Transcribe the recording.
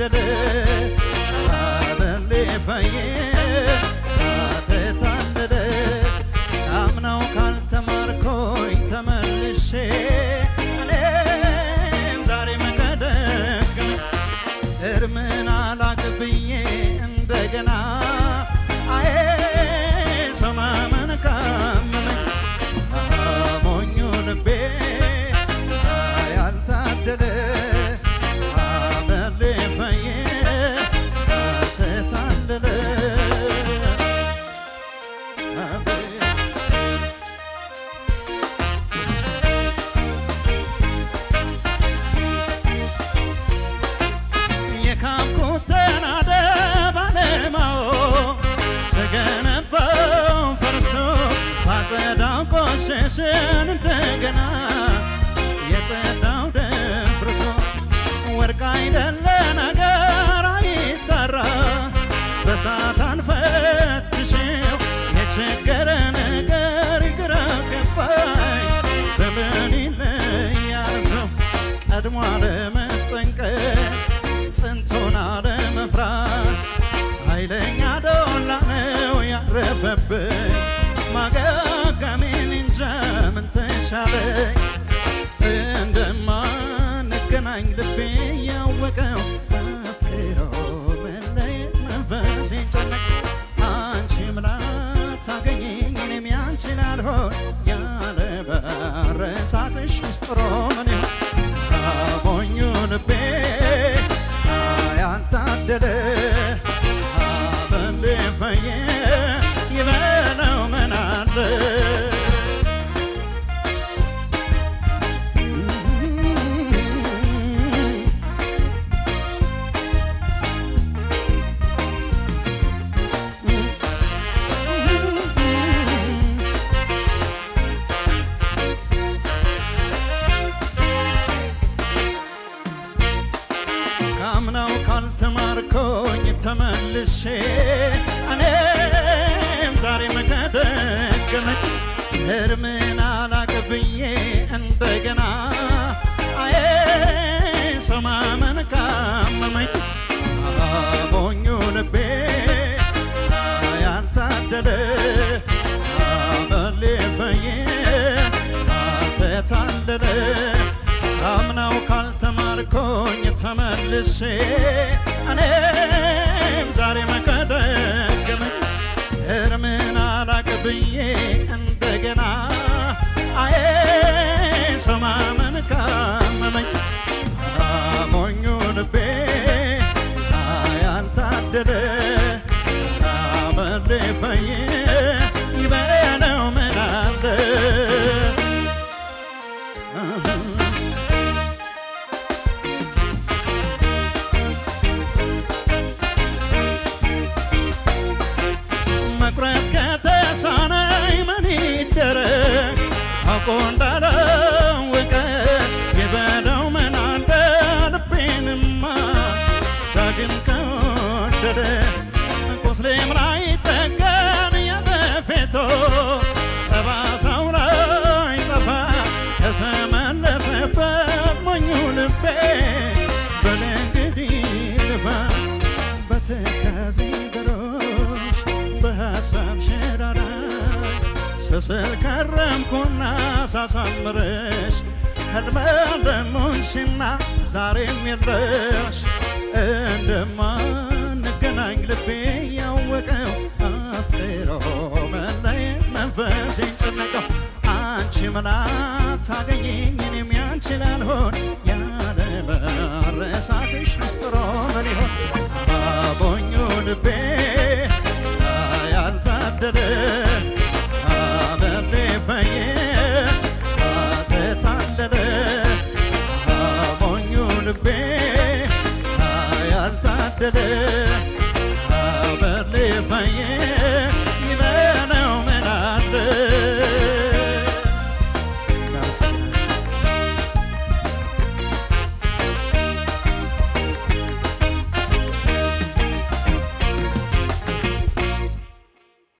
ያልታደለ አበሌፈዬ አተታደለ አምናው ካልተማርኮኝ ተመልሼ እኔም ዛሬ መከደግም እርምን አላቅብዬ እንደገና አዬ ሰማመን ካመመኝ ሞኙ ልቤ ያልታደለ አበሌፈዬ አተታደለ ጸዳው ቆሸሸን እንደገና የጸዳው ደፍርሶ ወርቅ አይደለ ነገር አይጠራ በሳት አንፈትሽው የቸገረ ነገር ግራ ገባኝ በምን ይለያል ሰው ቀድሞ አለመጠንቀቅ ጥንቱን አለመፍራት ኃይለኛ ዶላ ነው ያረፈብኝ ማጋጋሜን እንጃ ምን ተሻለኝ እንደማንገናኝ ልቤ ያወቀው አፍቅሮ መለየት መንፈሴን ጨነቅ አንቺ ምላት ታገኘኝ እኔም ያንቺን አልሆን ያለ በረሳትሽ ምስጥሮ ምን ይሆን ሞኙ ልቤ ያልታደለ አበሌፈዬ ይበለው ምን አለ ካምናው ካልተማርኮኝ ተመልሼ እኔም ዛሬ መከደገመኝ እርምን አላቅብዬ እንደገና አዬ ሰማመን ካመመኝ ሞኙ ልቤ ያልታደለ አበሌፈዬ አተታደለ አምናው ካልተማርኮኝ ተመልሼ እኔም ዛሬ መከደገመኝ እርምን አላቅብዬ እንደገና አዬ ሰማመን ካመመኝ ሞኙ ልቤ ያልታደለ አበሌፈዬ ይበለው ምን አለ መቁረጥ ከተሳነኝ ምን ይደረግ አውቆ እንዳላወቀ ይበለው ምን አለ ልቤንማ ዳግም ከወደደ ቁስሌም ላይጠገን የበፊቱ ጠባሳው ላይጠፋ ከተመለሰበት ሞኙ ልቤ በል እንግዲህ ልፋ በትካዜ በሮሽ በሐሳብ ሸራራ ስስል ከረምኩና ሳሳምርሽ ህልመ ደሞንሽና ዛሬም የለሽ እንደማንገናኝ ልቤ ያወቀው አፍቅሮ መለየት መንፈሴን ጨነቀው አንቺ ምላት ታገኘኝ እኔም ያንቺን አልሆን ያለ መረሳትሽ ምስጥሮ ምን ይሆን ሞኙ ልቤ ያልታደለ አበሌፈዬ አተታደለ ሞኙ ልቤ ያልታደለ አበሌፈዬ